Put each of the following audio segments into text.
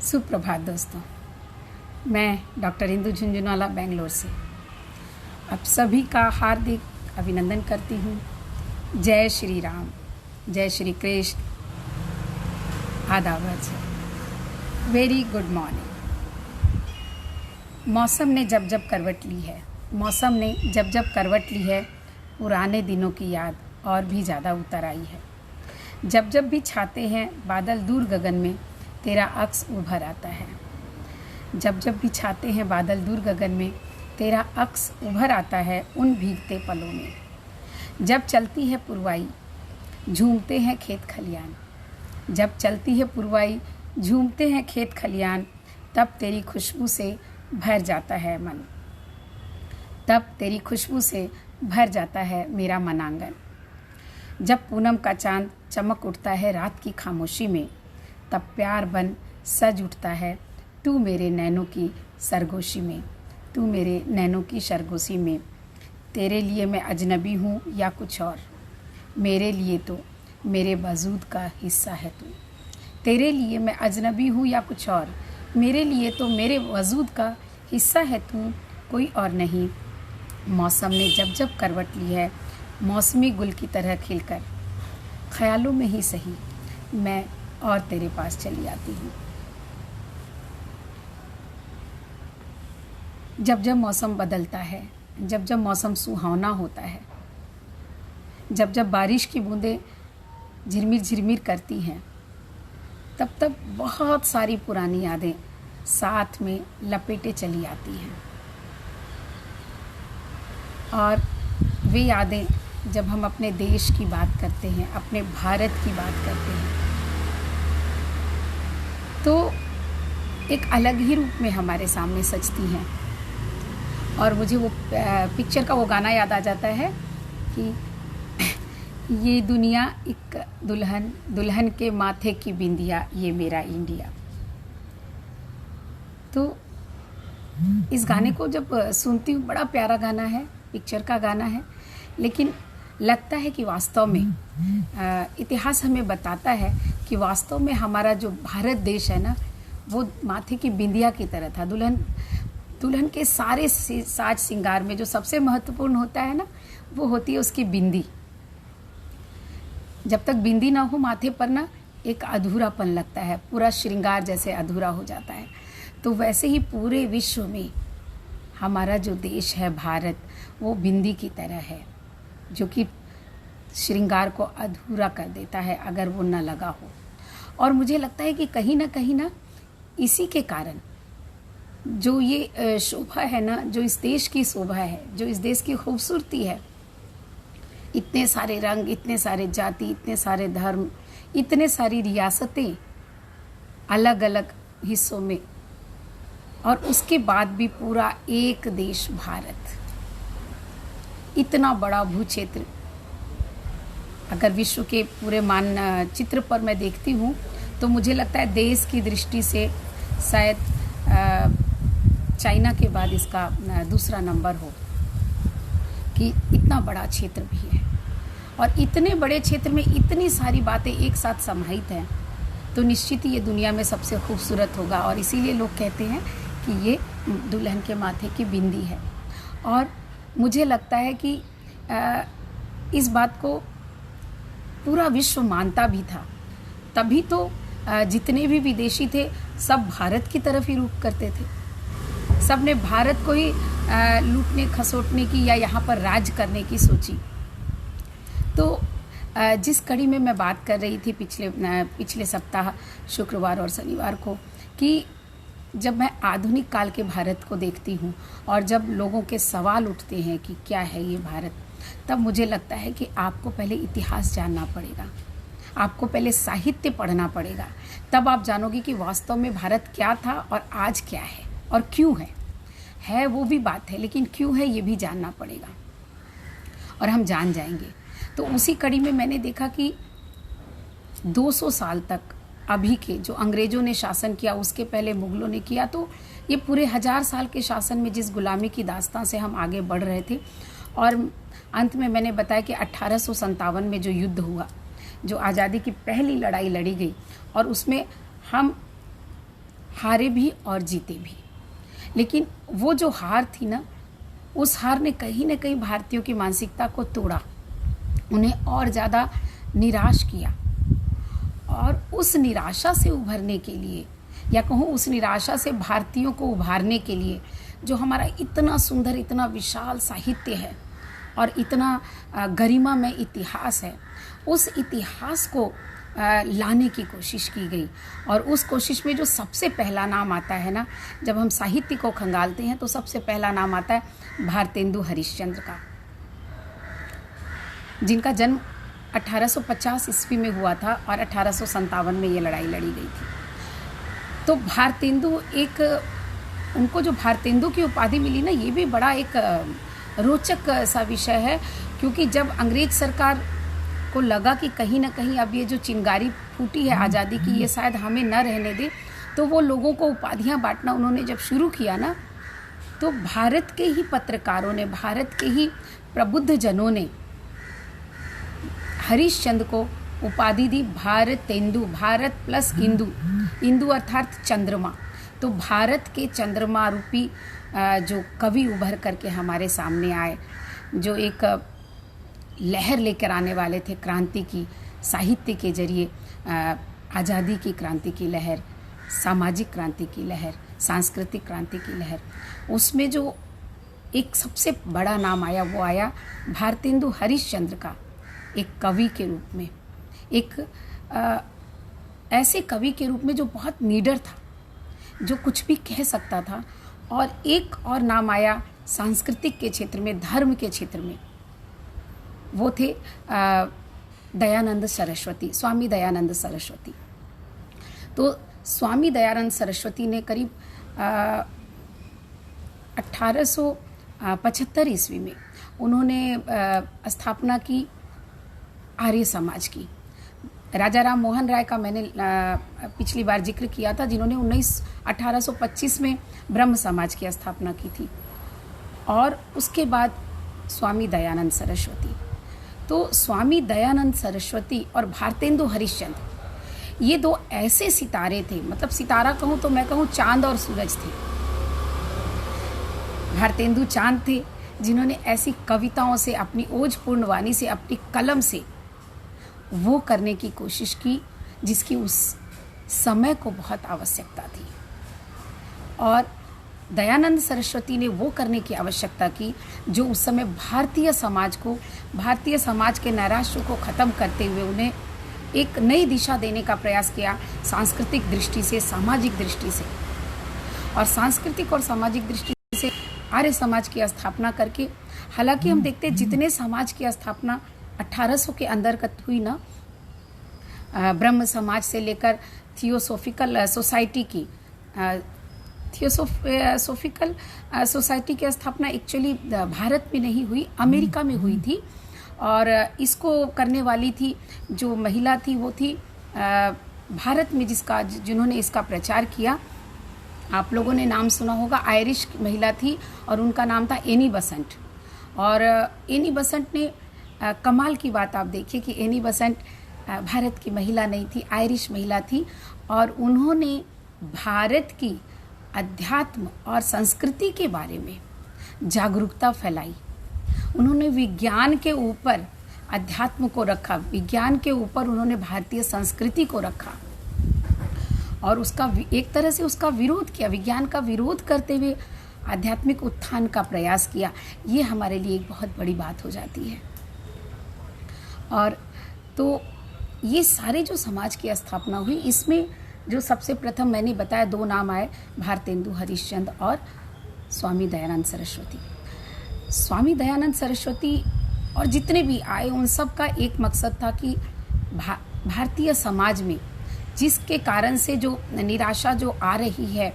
सुप्रभात दोस्तों। मैं डॉक्टर इंदु झुंझुनवाला बेंगलोर से आप सभी का हार्दिक अभिनंदन करती हूँ। जय श्री राम, जय श्री कृष्ण, आदाब। Very good morning. मौसम ने जब जब करवट ली है, पुराने दिनों की याद और भी ज़्यादा उतर आई है। जब जब भी छाते हैं बादल दूर गगन में, तेरा अक्स उभर आता है। जब जब भी छाते हैं बादल दूर गगन में, तेरा अक्स उभर आता है उन भीगते पलों में। जब चलती है पुरवाई, झूमते हैं खेत खलियान। जब चलती है पुरवाई, झूमते हैं खेत खलियान, तब तेरी खुशबू से भर जाता है मन। तब तेरी खुशबू से भर जाता है मेरा मन आंगन। जब पूनम का चांद चमक उठता है रात की खामोशी में, तब प्यार बन सज उठता है तू मेरे नैनों की सरगोशी में, तू मेरे नैनों की सरगोशी में। तेरे लिए मैं अजनबी हूँ या कुछ और, मेरे लिए तो मेरे वजूद का हिस्सा है तू। तेरे लिए मैं अजनबी हूँ या कुछ और, मेरे लिए तो मेरे वजूद का हिस्सा है तू, कोई और नहीं। मौसम ने जब जब करवट ली है, मौसमी गुल की तरह खिलकर, ख्यालों में ही सही मैं और तेरे पास चली आती हूँ। जब जब मौसम बदलता है, जब जब मौसम सुहावना होता है, जब जब बारिश की बूंदें झिरमिर झिरमिर करती हैं, तब तब बहुत सारी पुरानी यादें साथ में लपेटे चली आती हैं। और वे यादें जब हम अपने देश की बात करते हैं, अपने भारत की बात करते हैं, तो एक अलग ही रूप में हमारे सामने सजती हैं। और मुझे वो पिक्चर का वो गाना याद आ जाता है कि ये दुनिया एक दुल्हन, दुल्हन के माथे की बिंदिया, ये मेरा इंडिया। तो इस गाने को जब सुनती हूँ, बड़ा प्यारा गाना है, पिक्चर का गाना है, लेकिन लगता है कि वास्तव में इतिहास हमें बताता है कि वास्तव में हमारा जो भारत देश है ना, वो माथे की बिंदिया की तरह था। दुल्हन के सारे साज श्रृंगार में जो सबसे महत्वपूर्ण होता है ना, वो होती है उसकी बिंदी। जब तक बिंदी ना हो माथे पर ना, एक अधूरापन लगता है, पूरा श्रृंगार जैसे अधूरा हो जाता है। तो वैसे ही पूरे विश्व में हमारा जो देश है भारत, वो बिंदी की तरह है, जो कि श्रृंगार को अधूरा कर देता है अगर वो न लगा हो। और मुझे लगता है कि कहीं ना इसी के कारण जो ये शोभा है ना, जो इस देश की शोभा है, जो इस देश की खूबसूरती है, इतने सारे रंग, इतने सारे जाति, इतने सारे धर्म, इतने सारी रियासतें अलग अलग हिस्सों में, और उसके बाद भी पूरा एक देश भारत, इतना बड़ा भूक्षेत्र। अगर विश्व के पूरे मानचित्र पर मैं देखती हूँ तो मुझे लगता है देश की दृष्टि से शायद चाइना के बाद इसका दूसरा नंबर हो, कि इतना बड़ा क्षेत्र भी है। और इतने बड़े क्षेत्र में इतनी सारी बातें एक साथ समाहित हैं, तो निश्चित ही ये दुनिया में सबसे खूबसूरत होगा। और इसीलिए लोग कहते हैं कि ये दुल्हन के माथे की बिंदी है। और मुझे लगता है कि इस बात को पूरा विश्व मानता भी था। तभी तो जितने भी विदेशी थे, सब भारत की तरफ ही रुख करते थे। सब ने भारत को ही लूटने खसोटने की या यहाँ पर राज करने की सोची। तो जिस कड़ी में मैं बात कर रही थी पिछले सप्ताह शुक्रवार और शनिवार को, कि जब मैं आधुनिक काल के भारत को देखती हूँ और जब लोगों के सवाल उठते हैं कि क्या है ये भारत, तब मुझे लगता है कि आपको पहले इतिहास जानना पड़ेगा, आपको पहले साहित्य पढ़ना पड़ेगा। तब आप जानोगे कि वास्तव में भारत क्या था और आज क्या है और क्यों है वो भी बात है, लेकिन क्यों है ये भी जानना पड़ेगा, और हम जान जाएंगे। तो उसी कड़ी में मैंने देखा कि 200 साल तक अभी के जो अंग्रेज़ों ने शासन किया, उसके पहले मुग़लों ने किया, तो ये पूरे 1000 साल के शासन में जिस गुलामी की दास्तां से हम आगे बढ़ रहे थे। और अंत में मैंने बताया कि 1857 में जो युद्ध हुआ, जो आज़ादी की पहली लड़ाई लड़ी गई, और उसमें हारे भी और जीते भी। लेकिन वो जो हार थी ना, उस हार ने कहीं ना कहीं भारतीयों की मानसिकता को तोड़ा, उन्हें और ज़्यादा निराश किया। और उस निराशा से उभरने के लिए, या कहूँ उस निराशा से भारतीयों को उभारने के लिए, जो हमारा इतना सुंदर, इतना विशाल साहित्य है और इतना गरिमामय इतिहास है, उस इतिहास को लाने की कोशिश की गई। और उस कोशिश में जो सबसे पहला नाम आता है ना, जब हम साहित्य को खंगालते हैं तो सबसे पहला नाम आता है भारतेंदु हरिश्चंद्र का, जिनका जन्म 1850 ईस्वी में हुआ था और 1857 में ये लड़ाई लड़ी गई थी। तो भारतेंदु एक, उनको जो भारतेंदु की उपाधि मिली ना, ये भी बड़ा एक रोचक सा विषय है, क्योंकि जब अंग्रेज सरकार को लगा कि कहीं ना कहीं अब ये जो चिंगारी फूटी है आज़ादी की, ये शायद हमें न रहने दे, तो वो लोगों को उपाधियां बांटना उन्होंने जब शुरू किया ना, तो भारत के ही पत्रकारों ने, भारत के ही प्रबुद्ध जनों ने हरिश्चंद्र को उपाधि दी भारतेंदु। भारत प्लस इंदु, इंदु अर्थात चंद्रमा। तो भारत के चंद्रमा रूपी जो कवि उभर करके हमारे सामने आए, जो एक लहर लेकर आने वाले थे क्रांति की, साहित्य के जरिए आज़ादी की क्रांति की लहर, सामाजिक क्रांति की लहर, सांस्कृतिक क्रांति की लहर, उसमें जो एक सबसे बड़ा नाम आया वो आया भारतेंदु हरिश्चंद्र का, एक कवि के रूप में, एक ऐसे कवि के रूप में जो बहुत नीडर था, जो कुछ भी कह सकता था। और एक और नाम आया सांस्कृतिक के क्षेत्र में, धर्म के क्षेत्र में, वो थे दयानंद सरस्वती, स्वामी दयानंद सरस्वती। तो स्वामी दयानंद सरस्वती ने करीब 1875 ईस्वी में उन्होंने स्थापना की आर्य समाज की। राजा राम मोहन राय का मैंने पिछली बार जिक्र किया था, जिन्होंने 1825 में ब्रह्म समाज की स्थापना की थी। और उसके बाद स्वामी दयानंद सरस्वती। तो स्वामी दयानंद सरस्वती और भारतेंदु हरिश्चंद्र, ये दो ऐसे सितारे थे, मतलब सितारा कहूँ तो मैं कहूँ चांद और सूरज थे। भारतेंदु चांद थे, जिन्होंने ऐसी कविताओं से, अपनी ओजपूर्ण वाणी से, अपनी कलम से वो करने की कोशिश की जिसकी उस समय को बहुत आवश्यकता थी। और दयानंद सरस्वती ने वो करने की आवश्यकता की जो उस समय भारतीय समाज को, भारतीय समाज के नैराश्य को ख़त्म करते हुए उन्हें एक नई दिशा देने का प्रयास किया, सांस्कृतिक दृष्टि से, सामाजिक दृष्टि से। और सांस्कृतिक और सामाजिक दृष्टि से आर्य समाज की स्थापना करके, हालांकि हम देखते हैं जितने समाज की स्थापना 1800 के अंतर्गत हुई ना, ब्रह्म समाज से लेकर थियोसोफिकल सोसाइटी की, थियोसोफिकल सोसाइटी की स्थापना एक्चुअली भारत में नहीं हुई, अमेरिका में हुई थी। और इसको करने वाली थी जो महिला थी, वो थी भारत में जिन्होंने इसका प्रचार किया, आप लोगों ने नाम सुना होगा, आयरिश महिला थी और उनका नाम था एनी बसंट। और एनी बसंट ने कमाल की बात आप देखिए कि एनी बसंट भारत की महिला नहीं थी, आयरिश महिला थी। और उन्होंने भारत की अध्यात्म और संस्कृति के बारे में जागरूकता फैलाई। उन्होंने विज्ञान के ऊपर अध्यात्म को रखा, विज्ञान के ऊपर उन्होंने भारतीय संस्कृति को रखा और उसका एक तरह से उसका विरोध किया, विज्ञान का विरोध करते हुए आध्यात्मिक उत्थान का प्रयास किया। ये हमारे लिए एक बहुत बड़ी बात हो जाती है। और तो ये सारे जो समाज की स्थापना हुई, इसमें जो सबसे प्रथम मैंने बताया दो नाम आए, भारतेंदु हरिश्चंद्र और स्वामी दयानंद सरस्वती। स्वामी दयानंद सरस्वती और जितने भी आए उन सब का एक मकसद था कि भारतीय समाज में जिसके कारण से जो निराशा जो आ रही है,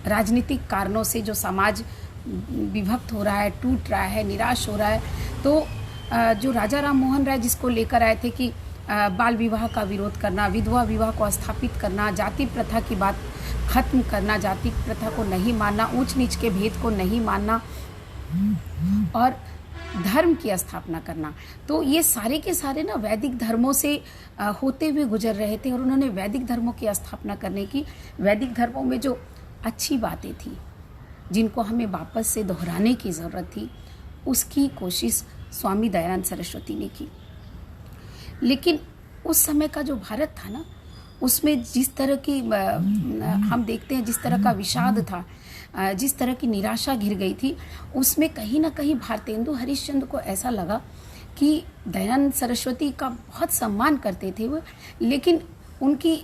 राजनीतिक कारणों से जो समाज विभक्त हो रहा है, टूट रहा है, निराश हो रहा है, तो जो राजा राम मोहन राय जिसको लेकर आए थे कि बाल विवाह का विरोध करना, विधवा विवाह को स्थापित करना, जाति प्रथा की बात खत्म करना, जाति प्रथा को नहीं मानना, ऊंच नीच के भेद को नहीं मानना और धर्म की स्थापना करना। तो ये सारे के सारे ना वैदिक धर्मों से होते हुए गुजर रहे थे और उन्होंने वैदिक धर्मों की स्थापना करने की, वैदिक धर्मों में जो अच्छी बातें थी जिनको हमें वापस से दोहराने की ज़रूरत थी, उसकी कोशिश स्वामी दयानंद सरस्वती ने की। लेकिन उस समय का जो भारत था ना, उसमें जिस तरह की हम देखते हैं, जिस तरह का विषाद था, जिस तरह की निराशा घिर गई थी, उसमें कहीं ना कहीं भारतेंदु हरिश्चंद्र को ऐसा लगा कि दयानंद सरस्वती का बहुत सम्मान करते थे वो, लेकिन उनकी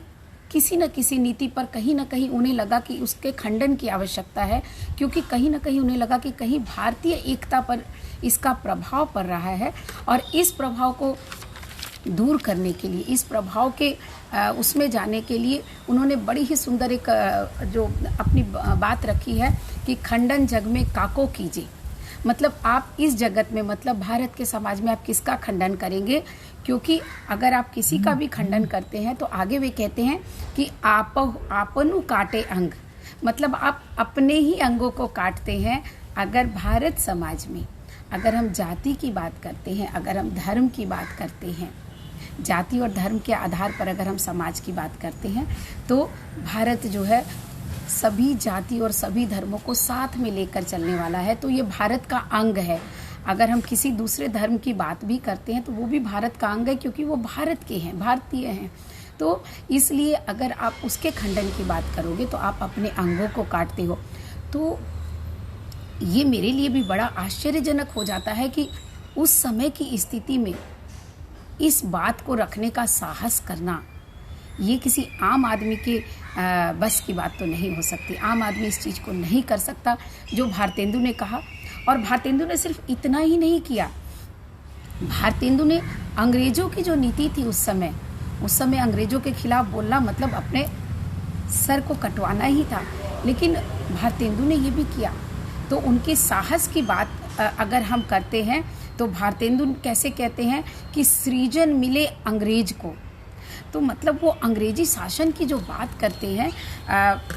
किसी न किसी नीति पर कहीं ना कहीं उन्हें लगा कि उसके खंडन की आवश्यकता है, क्योंकि कहीं ना कहीं उन्हें लगा कि कहीं भारतीय एकता पर इसका प्रभाव पड़ रहा है। और इस प्रभाव को दूर करने के लिए, इस प्रभाव के उसमें जाने के लिए उन्होंने बड़ी ही सुंदर एक जो अपनी बात रखी है कि खंडन जग में काको कीजिए। मतलब आप इस जगत में, मतलब भारत के समाज में आप किसका खंडन करेंगे, क्योंकि अगर आप किसी का भी खंडन करते हैं तो आगे वे कहते हैं कि आपनु काटे अंग, मतलब आप अपने ही अंगों को काटते हैं। अगर भारत समाज में अगर हम जाति की बात करते हैं, अगर हम धर्म की बात करते हैं, जाति और धर्म के आधार पर अगर हम समाज की बात करते हैं, तो भारत जो है सभी जाति और सभी धर्मों को साथ में लेकर चलने वाला है। तो ये भारत का अंग है। अगर हम किसी दूसरे धर्म की बात भी करते हैं तो वो भी भारत का अंग है, क्योंकि वो भारत के हैं, भारतीय हैं। तो इसलिए अगर आप उसके खंडन की बात करोगे तो आप अपने अंगों को काटते हो। तो ये मेरे लिए भी बड़ा आश्चर्यजनक हो जाता है कि उस समय की स्थिति में इस बात को रखने का साहस करना, ये किसी आम आदमी के बस की बात तो नहीं हो सकती। आम आदमी इस चीज़ को नहीं कर सकता जो भारतेंदु ने कहा। और भारतेंदु ने सिर्फ इतना ही नहीं किया, भारतेंदु ने अंग्रेजों की जो नीति थी उस समय अंग्रेजों के खिलाफ बोलना मतलब अपने सर को कटवाना ही था, लेकिन भारतेंदु ने ये भी किया। तो उनके साहस की बात अगर हम करते हैं तो भारतेंदु कैसे कहते हैं कि सृजन मिले अंग्रेज को। तो मतलब वो अंग्रेजी शासन की जो बात करते हैं,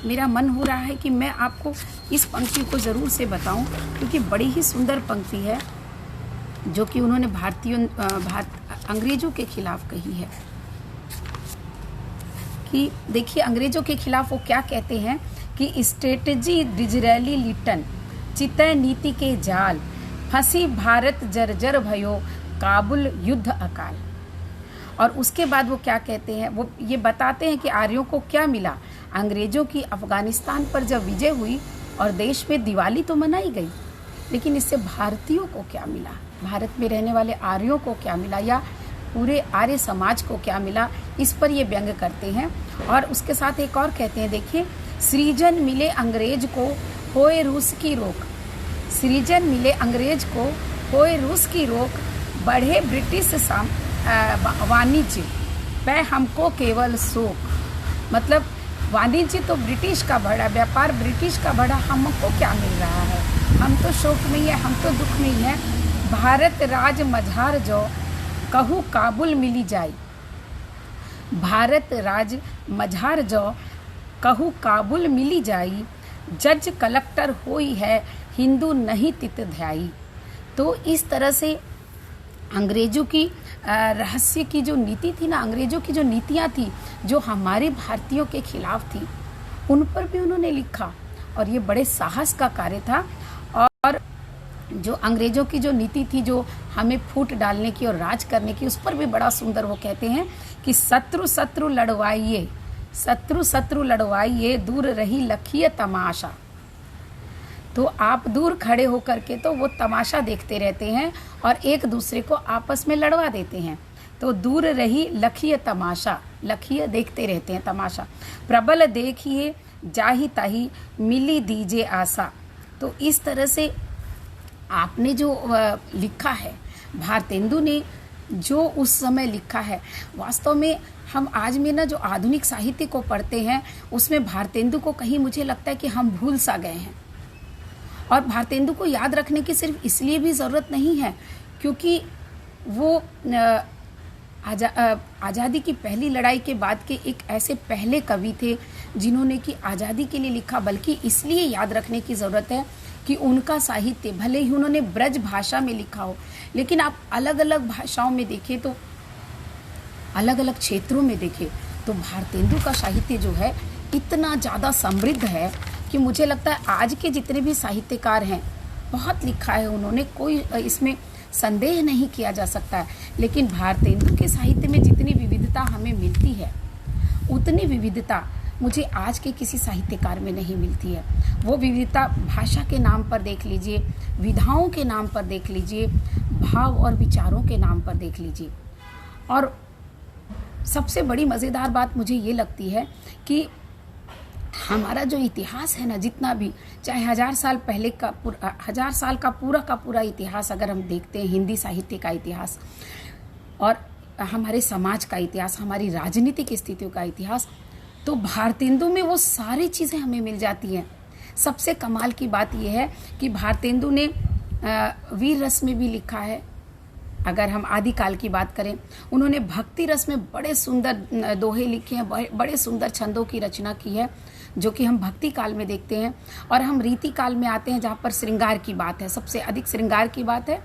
मेरा मन हो रहा है कि मैं आपको इस पंक्ति को ज़रूर से बताऊं, क्योंकि बड़ी ही सुंदर पंक्ति है जो कि उन्होंने अंग्रेजों के खिलाफ कही है। कि देखिए अंग्रेजों के खिलाफ वो क्या कहते हैं कि स्ट्रेटजी डिजरेली लिटन चितय नीति के जाल, फंसी भारत जर्जर भयो काबुल युद्ध अकाल। और उसके बाद वो क्या कहते हैं, वो ये बताते हैं कि आर्यों को क्या मिला। अंग्रेजों की अफगानिस्तान पर जब विजय हुई और देश में दिवाली तो मनाई गई, लेकिन इससे भारतीयों को क्या मिला, भारत में रहने वाले आर्यों को क्या मिला, या पूरे आर्य समाज को क्या मिला, इस पर ये व्यंग करते हैं। और उसके साथ एक और कहते हैं, देखिए सृजन मिले अंग्रेज को होए रूस की रोक, सृजन मिले अंग्रेज को होए रूस की रोक, बढ़े ब्रिटिश वाणिज्य पे हमको केवल शोक। मतलब वाणिज्य तो ब्रिटिश का बढ़ा, व्यापार ब्रिटिश का बढ़ा, हमको क्या मिल रहा है, हम तो शोक में ही है, हम तो दुख में ही है। भारत राज मझार जो कहूँ काबुल मिली जाई, भारत राज मझार जो कहूँ काबुल मिली जाई, जज कलेक्टर होई है हिंदू नहीं तित ध्याई। तो इस तरह से अंग्रेजों की रहस्य की जो नीति थी ना, अंग्रेजों की जो नीतियाँ थी जो हमारे भारतीयों के खिलाफ थी, उन पर भी उन्होंने लिखा। और ये बड़े साहस का कार्य था। और जो अंग्रेजों की जो नीति थी जो हमें फूट डालने की और राज करने की, उस पर भी बड़ा सुंदर वो कहते हैं कि शत्रु शत्रु लड़वाइए, शत्रु शत्रु लड़वाइए, दूर रही लखिए तमाशा। तो आप दूर खड़े होकर के तो वो तमाशा देखते रहते हैं और एक दूसरे को आपस में लड़वा देते हैं। तो दूर रही लखिए तमाशा, लखिए देखते रहते हैं तमाशा। प्रबल देखिए जाही ताही मिली दीजिए आशा। तो इस तरह से आपने जो लिखा है, भारतेंदु ने जो उस समय लिखा है, वास्तव में हम आज में ना जो आधुनिक साहित्य को पढ़ते हैं उसमें भारतेंदु को कहीं मुझे लगता है कि हम भूल सा गए हैं। और भारतेंदु को याद रखने की सिर्फ इसलिए भी ज़रूरत नहीं है क्योंकि वो आज़ादी की पहली लड़ाई के बाद के एक ऐसे पहले कवि थे जिन्होंने कि आज़ादी के लिए लिखा, बल्कि इसलिए याद रखने की ज़रूरत है कि उनका साहित्य भले ही उन्होंने ब्रज भाषा में लिखा हो, लेकिन आप अलग अलग भाषाओं में देखें तो अलग अलग क्षेत्रों में देखें तो भारतेंदु का साहित्य जो है इतना ज़्यादा समृद्ध है कि मुझे लगता है आज के जितने भी साहित्यकार हैं बहुत लिखा है उन्होंने, कोई इसमें संदेह नहीं किया जा सकता है। लेकिन भारतेंदु के साहित्य में जितनी विविधता हमें मिलती है उतनी विविधता मुझे आज के किसी साहित्यकार में नहीं मिलती है। वो विविधता भाषा के नाम पर देख लीजिए, विधाओं के नाम पर देख लीजिए, भाव और विचारों के नाम पर देख लीजिए। और सबसे बड़ी मज़ेदार बात मुझे ये लगती है कि हमारा जो इतिहास है ना, जितना भी चाहे 1000 साल पहले का 1000 साल का पूरा इतिहास अगर हम देखते हैं, हिंदी साहित्य का इतिहास और हमारे समाज का इतिहास, हमारी राजनीतिक स्थितियों का इतिहास, तो भारतेंदु में वो सारी चीज़ें हमें मिल जाती हैं। सबसे कमाल की बात यह है कि भारतेंदु ने वीर रस में भी लिखा है। अगर हम आदिकाल की बात करें, उन्होंने भक्ति रस में बड़े सुंदर दोहे लिखे हैं, बड़े सुंदर छंदों की रचना की है, जो कि हम भक्ति काल में देखते हैं। और हम रीति काल में आते हैं जहाँ पर श्रृंगार की बात है, सबसे अधिक श्रृंगार की बात है।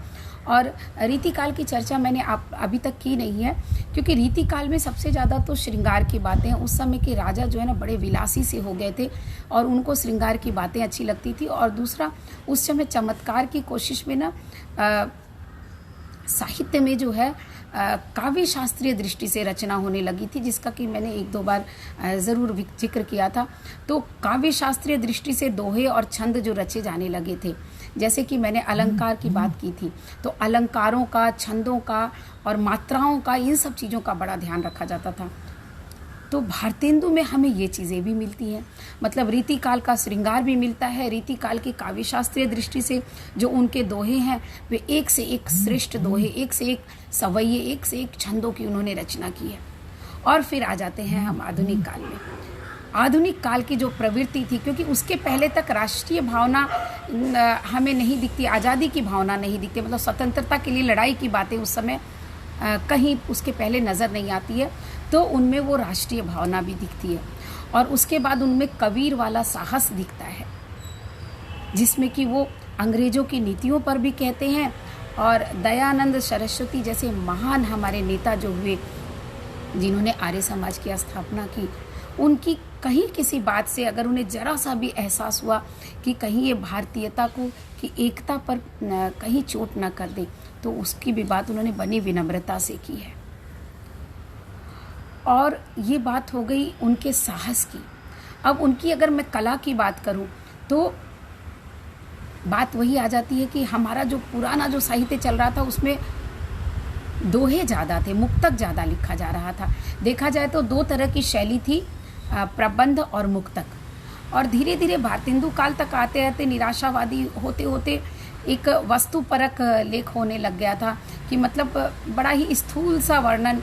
और रीति काल की चर्चा मैंने अभी तक की नहीं है, क्योंकि रीति काल में सबसे ज़्यादा तो श्रृंगार की बातें, उस समय के राजा जो है ना बड़े विलासी से हो गए थे और उनको श्रृंगार की बातें अच्छी लगती थी। और दूसरा, उस समय चमत्कार की कोशिश में ना साहित्य में जो है काव्य शास्त्रीय दृष्टि से रचना होने लगी थी, जिसका कि मैंने 1-2 बार ज़रूर जिक्र किया था। तो काव्य शास्त्रीय दृष्टि से दोहे और छंद जो रचे जाने लगे थे, जैसे कि मैंने अलंकार की बात की थी, तो अलंकारों का, छंदों का और मात्राओं का, इन सब चीज़ों का बड़ा ध्यान रखा जाता था। तो भारतेंदु में हमें ये चीज़ें भी मिलती हैं, मतलब रीति काल का श्रृंगार भी मिलता है। रीति काल के काव्य शास्त्रीय दृष्टि से जो उनके दोहे हैं वे एक से एक श्रेष्ठ दोहे, एक से एक सवैये, एक से एक छंदों की उन्होंने रचना की है। और फिर आ जाते हैं हम आधुनिक काल में। आधुनिक काल की जो प्रवृत्ति थी, क्योंकि उसके पहले तक राष्ट्रीय भावना हमें नहीं दिखती, आज़ादी की भावना नहीं दिखती, मतलब स्वतंत्रता के लिए लड़ाई की बातें उस समय कहीं उसके पहले नज़र नहीं आती है, तो उनमें वो राष्ट्रीय भावना भी दिखती है। और उसके बाद उनमें कबीर वाला साहस दिखता है, जिसमें कि वो अंग्रेज़ों की नीतियों पर भी कहते हैं। और दयानंद सरस्वती जैसे महान हमारे नेता जो हुए, जिन्होंने आर्य समाज की स्थापना की, उनकी कहीं किसी बात से अगर उन्हें जरा सा भी एहसास हुआ कि कहीं ये भारतीयता को, कि एकता पर कहीं चोट न कर दे, तो उसकी भी बात उन्होंने बनी विनम्रता से की है। और ये बात हो गई उनके साहस की। अब उनकी अगर मैं कला की बात करूं तो बात वही आ जाती है कि हमारा जो पुराना जो साहित्य चल रहा था उसमें दोहे ज़्यादा थे, मुक्तक ज़्यादा लिखा जा रहा था। देखा जाए तो 2 तरह की शैली थी, प्रबंध और मुक्तक। और धीरे धीरे भारतेंदु काल तक आते आते निराशावादी होते होते एक वस्तुपरक लेख होने लग गया था, कि मतलब बड़ा ही स्थूल सा वर्णन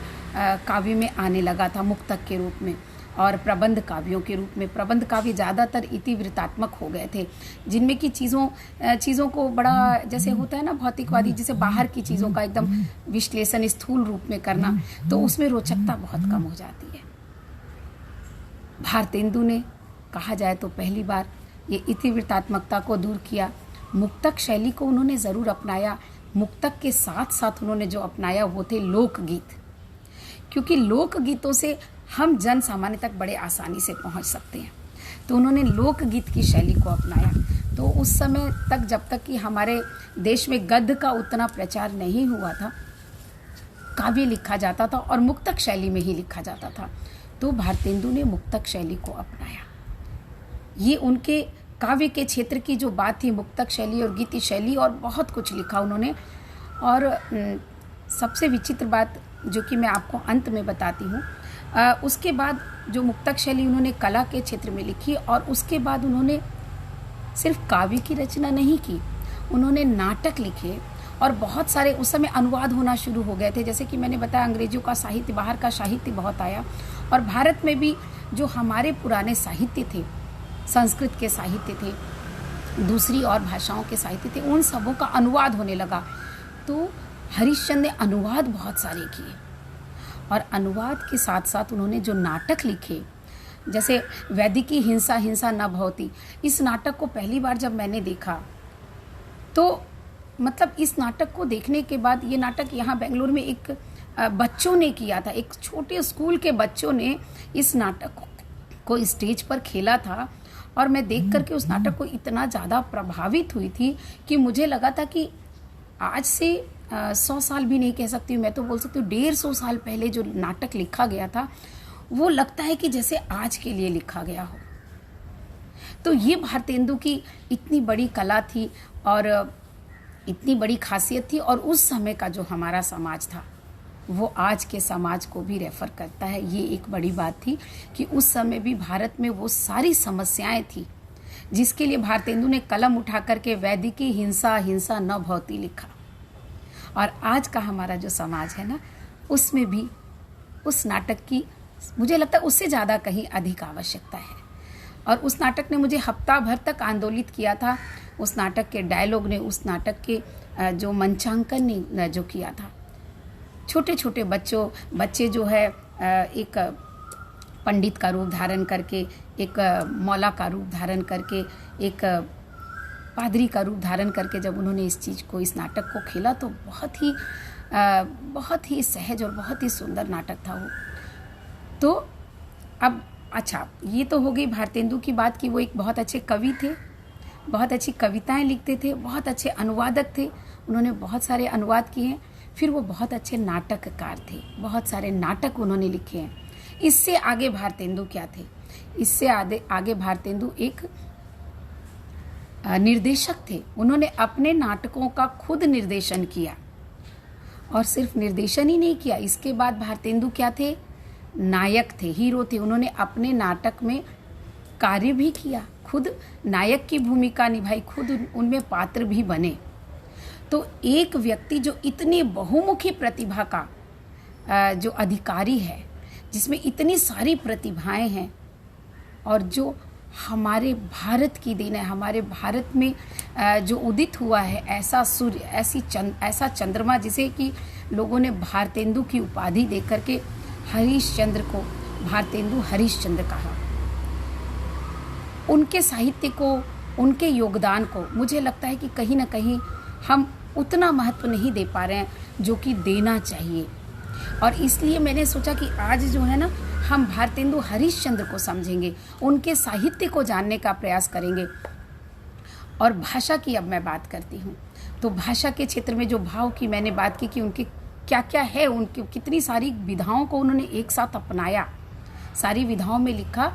काव्य में आने लगा था मुक्तक के रूप में, और प्रबंध काव्यों के रूप में। प्रबंध काव्य ज़्यादातर इतिवृत्तात्मक हो गए थे, जिनमें की चीज़ों को बड़ा, जैसे होता है ना भौतिकवादी, जैसे बाहर की चीज़ों का एकदम विश्लेषण स्थूल रूप में करना, तो उसमें रोचकता बहुत कम हो जाती है। भारतेंदु ने कहा जाए तो पहली बार ये इतिवृत्तात्मकता को दूर किया। मुक्तक शैली को उन्होंने ज़रूर अपनाया। मुक्तक के साथ साथ उन्होंने जो अपनाया वो थे लोकगीत, क्योंकि लोकगीतों से हम जन सामान्य तक बड़े आसानी से पहुंच सकते हैं। तो उन्होंने लोकगीत की शैली को अपनाया। तो उस समय तक, जब तक कि हमारे देश में गद्य का उतना प्रचार नहीं हुआ था, काव्य लिखा जाता था और मुक्तक शैली में ही लिखा जाता था। तो भारतेंदु ने मुक्तक शैली को अपनाया। ये उनके काव्य के क्षेत्र की जो बात थी, मुक्तक शैली और गीति शैली, और बहुत कुछ लिखा उन्होंने। और सबसे विचित्र बात जो कि मैं आपको अंत में बताती हूँ, उसके बाद जो मुक्तक शैली उन्होंने कला के क्षेत्र में लिखी, और उसके बाद उन्होंने सिर्फ काव्य की रचना नहीं की, उन्होंने नाटक लिखे। और बहुत सारे उस समय अनुवाद होना शुरू हो गए थे, जैसे कि मैंने बताया अंग्रेजों का साहित्य, बाहर का साहित्य बहुत आया, और भारत में भी जो हमारे पुराने साहित्य थे, संस्कृत के साहित्य थे, दूसरी और भाषाओं के साहित्य थे, उन सबों का अनुवाद होने लगा। तो हरिश्चंद्र ने अनुवाद बहुत सारे किए, और अनुवाद के साथ साथ उन्होंने जो नाटक लिखे, जैसे वैदिकी हिंसा हिंसा न भवति, इस नाटक को पहली बार जब मैंने देखा तो मतलब इस नाटक को देखने के बाद, ये नाटक यहाँ बेंगलुरु में एक बच्चों ने किया था, एक छोटे स्कूल के बच्चों ने इस नाटक को स्टेज पर खेला था, और मैं देख करके उस नाटक को इतना ज़्यादा प्रभावित हुई थी कि मुझे लगा था कि आज से 100 साल भी नहीं कह सकती हूँ, मैं तो बोल सकती हूँ 150 साल पहले जो नाटक लिखा गया था वो लगता है कि जैसे आज के लिए लिखा गया हो। तो ये भारतेंदु की इतनी बड़ी कला थी और इतनी बड़ी खासियत थी, और उस समय का जो हमारा समाज था वो आज के समाज को भी रेफर करता है। ये एक बड़ी बात थी कि उस समय भी भारत में वो सारी समस्याएं थी जिसके लिए भारतेंदु ने कलम उठा करके वैदिकी हिंसा हिंसा न भवती लिखा। और आज का हमारा जो समाज है ना, उसमें भी उस नाटक की मुझे लगता है उससे ज़्यादा कहीं अधिक आवश्यकता है। और उस नाटक ने मुझे हफ्ता भर तक आंदोलित किया था। उस नाटक के डायलॉग ने, उस नाटक के जो मंचांकन ने जो किया था, छोटे छोटे बच्चे जो है एक पंडित का रूप धारण करके, एक मौला का रूप धारण करके, एक पादरी का रूप धारण करके जब उन्होंने इस चीज़ को, इस नाटक को खेला तो बहुत ही सहज और बहुत ही सुंदर नाटक था वो। तो अब अच्छा, ये तो हो गई भारतेंदु की बात कि वो एक बहुत अच्छे कवि थे, बहुत अच्छी कविताएं लिखते थे, बहुत अच्छे अनुवादक थे, उन्होंने बहुत सारे अनुवाद किए हैं। फिर वो बहुत अच्छे नाटककार थे, बहुत सारे नाटक उन्होंने लिखे हैं। इससे आगे भारतेंदु क्या थे? इससे आगे भारतेंदु एक निर्देशक थे। उन्होंने अपने नाटकों का खुद निर्देशन किया, और सिर्फ निर्देशन ही नहीं किया, इसके बाद भारतेंदु क्या थे? नायक थे, हीरो थे। उन्होंने अपने नाटक में कार्य भी किया, खुद नायक की भूमिका निभाई, खुद उनमें पात्र भी बने। तो एक व्यक्ति जो इतनी बहुमुखी प्रतिभा का जो अधिकारी है, जिसमें इतनी सारी प्रतिभाएं हैं, और जो हमारे भारत की देन है, हमारे भारत में जो उदित हुआ है ऐसा सूर्य, ऐसा चंद्रमा, जिसे कि लोगों ने भारतेंदु की उपाधि देकर के हरीशचंद्र को भारतेंदु हरीशचंद्र कहा। उनके साहित्य को, उनके योगदान को मुझे लगता है कि कहीं ना कहीं हम उतना महत्व नहीं दे पा रहे हैं जो कि देना चाहिए। और इसलिए मैंने सोचा कि आज जो है ना, हम भारतेंदु हरीशचंद्र को समझेंगे, उनके साहित्य को जानने का प्रयास करेंगे। और भाषा की अब मैं बात करती हूँ, तो भाषा के क्षेत्र में जो भाव की मैंने बात की कि उनके क्या क्या है, उनकी कितनी सारी विधाओं को उन्होंने एक साथ अपनाया, सारी विधाओं में लिखा।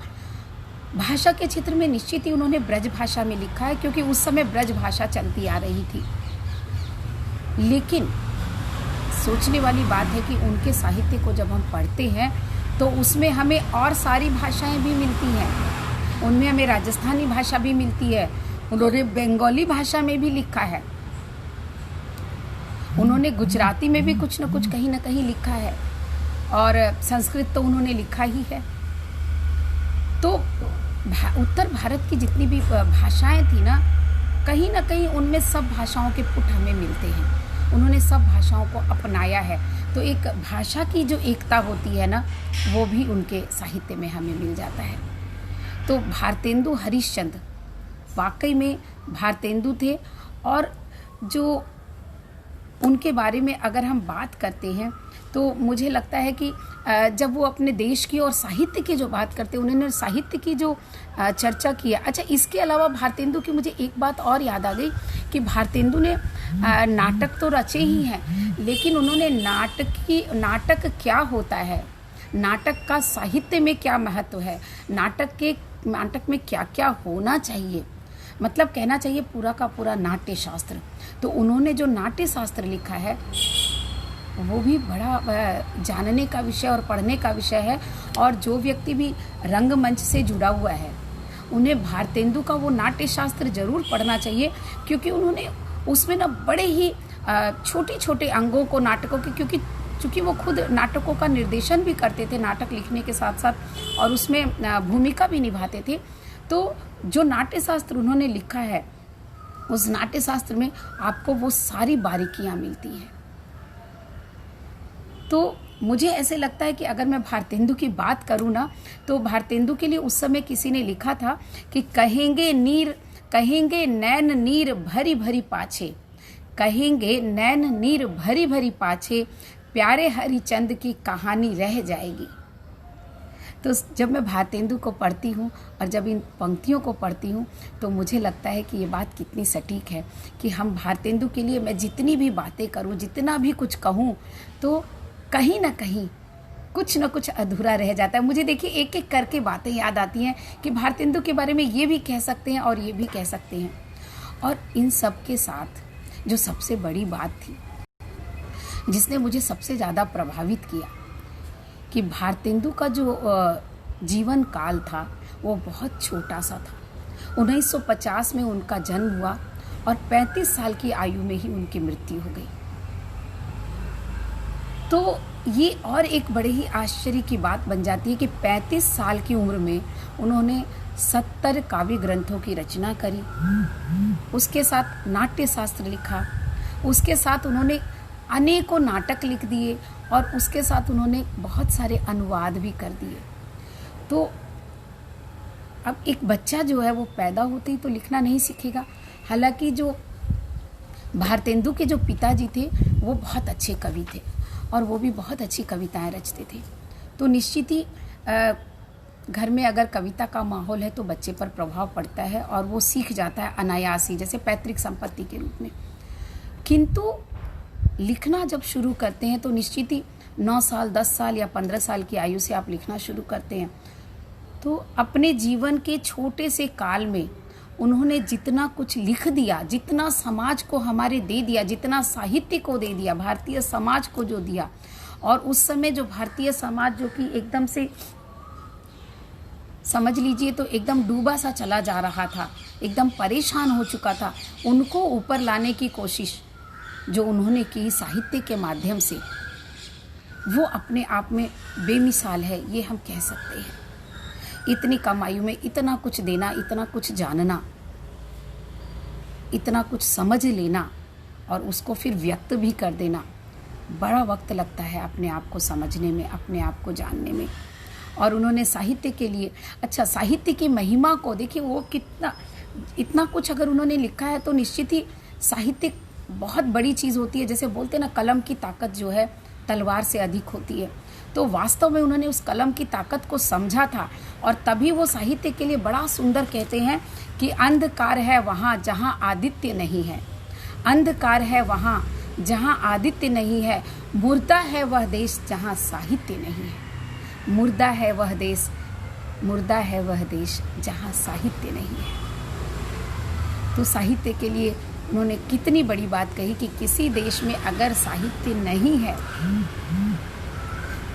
भाषा के क्षेत्र में निश्चित ही उन्होंने ब्रज भाषा में लिखा है, क्योंकि उस समय ब्रज भाषा चलती आ रही थी। लेकिन सोचने वाली बात है कि उनके साहित्य को जब हम पढ़ते हैं तो उसमें हमें और सारी भाषाएं भी मिलती हैं, उनमें हमें राजस्थानी भाषा भी मिलती है, उन्होंने बंगाली भाषा में भी लिखा है, उन्होंने गुजराती में भी कुछ न कुछ कहीं ना कहीं लिखा है, और संस्कृत तो उन्होंने लिखा ही है। तो उत्तर भारत की जितनी भी भाषाएं थी ना कहीं उनमें सब भाषाओं के पुट हमें मिलते हैं, उन्होंने सब भाषाओं को अपनाया है। तो एक भाषा की जो एकता होती है ना, वो भी उनके साहित्य में हमें मिल जाता है। तो भारतेंदु हरीशचंद्र वाकई में भारतेंदु थे। और जो उनके बारे में अगर हम बात करते हैं तो मुझे लगता है कि जब वो अपने देश की और साहित्य की जो बात करते हैं, उन्होंने साहित्य की जो चर्चा की है। अच्छा, इसके अलावा भारतेंदु की मुझे एक बात और याद आ गई कि भारतेंदु ने नाटक तो रचे ही हैं, लेकिन उन्होंने नाटक क्या होता है, नाटक का साहित्य में क्या महत्व है, नाटक में क्या क्या होना चाहिए, मतलब कहना चाहिए पूरा का पूरा नाट्य शास्त्र। तो उन्होंने जो नाट्य शास्त्र लिखा है वो भी बड़ा जानने का विषय और पढ़ने का विषय है। और जो व्यक्ति भी रंगमंच से जुड़ा हुआ है उन्हें भारतेंदु का वो नाट्य शास्त्र जरूर पढ़ना चाहिए, क्योंकि उन्होंने उसमें ना बड़े ही छोटे छोटे अंगों को नाटकों के, क्योंकि वो खुद नाटकों का निर्देशन भी करते थे नाटक लिखने के साथ साथ, और उसमें भूमिका भी निभाते थे। तो जो नाट्य शास्त्र उन्होंने लिखा है, उस नाट्य शास्त्र में आपको वो सारी बारीकियां मिलती हैं। तो मुझे ऐसे लगता है कि अगर मैं भारतेंदु की बात करूं ना, तो भारतेंदु के लिए उस समय किसी ने लिखा था कि कहेंगे नीर कहेंगे नैन नीर भरी भरी पाछे, कहेंगे नैन नीर भरी भरी पाछे, प्यारे हरिचंद की कहानी रह जाएगी। तो जब मैं भारतेंदु को पढ़ती हूँ और जब इन पंक्तियों को पढ़ती हूँ तो मुझे लगता है कि ये बात कितनी सटीक है कि हम भारतेंदु के लिए मैं जितनी भी बातें करूँ, जितना भी कुछ कहूँ, तो कहीं ना कहीं कुछ न कुछ अधूरा रह जाता है। मुझे देखिए एक एक करके बातें याद आती हैं कि भारतेंदु के बारे में ये भी कह सकते हैं और ये भी कह सकते हैं। और इन सब के साथ जो सबसे बड़ी बात थी, जिसने मुझे सबसे ज़्यादा प्रभावित किया, कि भारतेंदु का जो जीवन काल था वो बहुत छोटा सा था। 1950 में उनका जन्म हुआ और 35 साल की आयु में ही उनकी मृत्यु हो गई। तो ये और एक बड़े ही आश्चर्य की बात बन जाती है कि 35 साल की उम्र में उन्होंने 70 काव्य ग्रंथों की रचना करी, उसके साथ नाट्य शास्त्र लिखा, उसके साथ उन्होंने अनेकों नाटक लिख दिए और उसके साथ उन्होंने बहुत सारे अनुवाद भी कर दिए। तो अब एक बच्चा जो है वो पैदा होते ही तो लिखना नहीं सीखेगा। हालांकि जो भारतेंदु के जो पिताजी थे वो बहुत अच्छे कवि थे और वो भी बहुत अच्छी कविताएं रचते थे। तो निश्चित ही घर में अगर कविता का माहौल है तो बच्चे पर प्रभाव पड़ता है और वो सीख जाता है अनायास ही, जैसे पैतृक संपत्ति के रूप में। किंतु लिखना जब शुरू करते हैं तो निश्चित ही 9 साल, 10 साल या 15 साल की आयु से आप लिखना शुरू करते हैं। तो अपने जीवन के छोटे से काल में उन्होंने जितना कुछ लिख दिया, जितना समाज को हमारे दे दिया, जितना साहित्य को दे दिया, भारतीय समाज को जो दिया, और उस समय जो भारतीय समाज जो कि एकदम से समझ लीजिए तो एकदम डूबा सा चला जा रहा था, एकदम परेशान हो चुका था, उनको ऊपर लाने की कोशिश जो उन्होंने की साहित्य के माध्यम से, वो अपने आप में बेमिसाल है, ये हम कह सकते हैं। इतनी कम आयु में इतना कुछ देना, इतना कुछ जानना, इतना कुछ समझ लेना और उसको फिर व्यक्त भी कर देना, बड़ा वक्त लगता है अपने आप को समझने में, अपने आप को जानने में। और उन्होंने साहित्य के लिए, अच्छा साहित्य की महिमा को देखिए, वो कितना, इतना कुछ अगर उन्होंने लिखा है तो निश्चित ही साहित्य बहुत बड़ी चीज़ होती है। जैसे बोलते हैं ना, कलम की ताकत जो है तलवार से अधिक होती है। तो वास्तव में उन्होंने उस कलम की ताकत को समझा था और तभी वो साहित्य के लिए बड़ा सुंदर कहते हैं कि अंधकार है वहाँ जहाँ आदित्य नहीं है, अंधकार है वहाँ जहाँ आदित्य नहीं है, मुर्दा है वह देश जहाँ साहित्य नहीं है, मुर्दा है वह देश, मुर्दा है वह देश जहाँ साहित्य नहीं है। तो साहित्य के लिए उन्होंने कितनी बड़ी बात कही कि किसी देश में अगर साहित्य नहीं है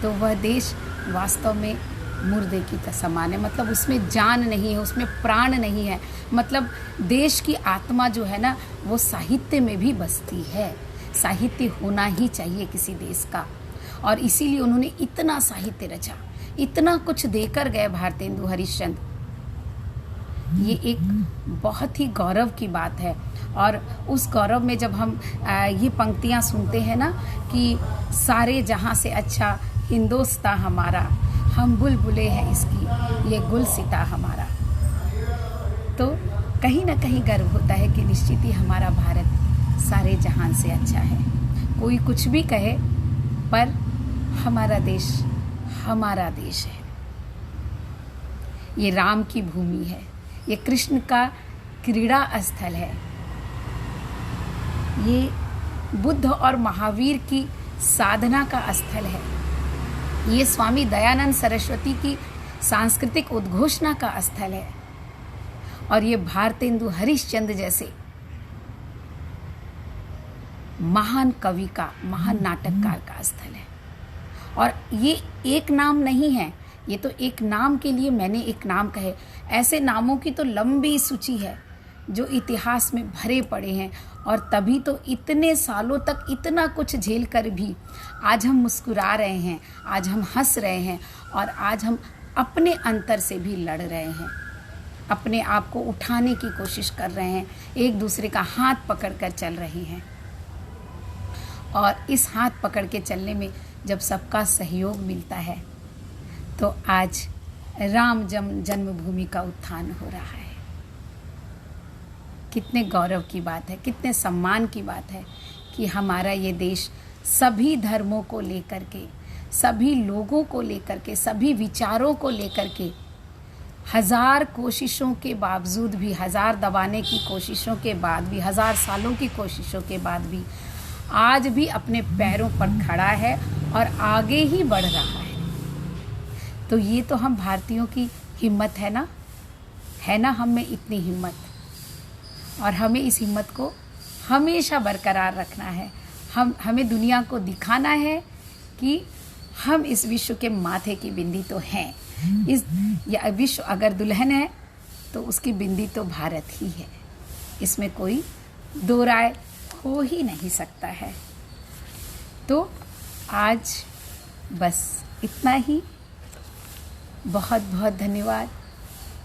तो वह देश वास्तव में मुर्दे की समान है, मतलब उसमें जान नहीं है, उसमें प्राण नहीं है। मतलब देश की आत्मा जो है ना वो साहित्य में भी बसती है। साहित्य होना ही चाहिए किसी देश का, और इसीलिए उन्होंने इतना साहित्य रचा, इतना कुछ देकर गए भारतेंदु हरिश्चंद्र। ये एक बहुत ही गौरव की बात है। और उस गौरव में जब हम ये पंक्तियाँ सुनते हैं ना कि सारे जहाँ से अच्छा हिंदोस्ता हमारा, हम बुलबुले हैं इसकी ये गुलसिता हमारा, तो कहीं ना कहीं गर्व होता है कि निश्चित ही हमारा भारत सारे जहान से अच्छा है। कोई कुछ भी कहे पर हमारा देश हमारा देश है। ये राम की भूमि है, ये कृष्ण का क्रीड़ा स्थल है, ये बुद्ध और महावीर की साधना का स्थल है, ये स्वामी दयानंद सरस्वती की सांस्कृतिक उद्घोषणा का स्थल है, और ये भारतेंदु हरिश्चंद्र जैसे महान कवि का, महान नाटककार का स्थल है। और ये एक नाम नहीं है, ये तो एक नाम के लिए मैंने एक नाम कहे, ऐसे नामों की तो लंबी सूची है जो इतिहास में भरे पड़े हैं। और तभी तो इतने सालों तक इतना कुछ झेल कर भी आज हम मुस्कुरा रहे हैं, आज हम हंस रहे हैं, और आज हम अपने अंतर से भी लड़ रहे हैं, अपने आप को उठाने की कोशिश कर रहे हैं, एक दूसरे का हाथ पकड़ कर चल रहे हैं। और इस हाथ पकड़ के चलने में जब सबका सहयोग मिलता है तो आज राम जन्मभूमि का उत्थान हो रहा है। कितने गौरव की बात है, कितने सम्मान की बात है कि हमारा ये देश सभी धर्मों को लेकर के, सभी लोगों को लेकर के, सभी विचारों को लेकर के हजार कोशिशों के बावजूद भी, हजार दबाने की कोशिशों के बाद भी, हजार सालों की कोशिशों के बाद भी आज भी अपने पैरों पर खड़ा है और आगे ही बढ़ रहा है। तो ये तो हम भारतीयों की हिम्मत है ना हम में इतनी हिम्मत, और हमें इस हिम्मत को हमेशा बरकरार रखना है। हमें दुनिया को दिखाना है कि हम इस विश्व के माथे की बिंदी तो हैं। यह विश्व अगर दुल्हन है तो उसकी बिंदी तो भारत ही है, इसमें कोई दो राय हो ही नहीं सकता है। तो आज बस इतना ही। बहुत बहुत धन्यवाद,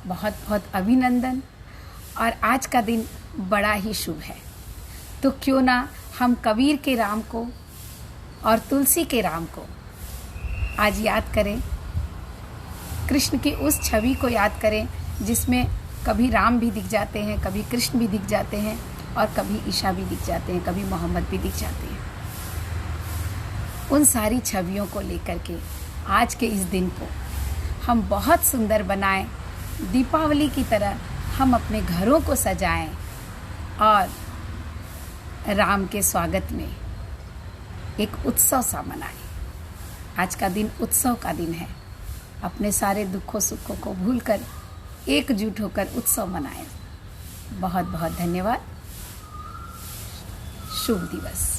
बहुत बहुत अभिनंदन। और आज का दिन बड़ा ही शुभ है, तो क्यों ना हम कबीर के राम को और तुलसी के राम को आज याद करें, कृष्ण की उस छवि को याद करें जिसमें कभी राम भी दिख जाते हैं, कभी कृष्ण भी दिख जाते हैं, और कभी ईशा भी दिख जाते हैं, कभी मोहम्मद भी दिख जाते हैं। उन सारी छवियों को लेकर के आज के इस दिन को हम बहुत सुंदर बनाएं, दीपावली की तरह हम अपने घरों को सजाएं और राम के स्वागत में एक उत्सव सा मनाएं। आज का दिन उत्सव का दिन है। अपने सारे दुखों सुखों को भूलकर एकजुट होकर उत्सव मनाएं। बहुत बहुत धन्यवाद। शुभ दिवस।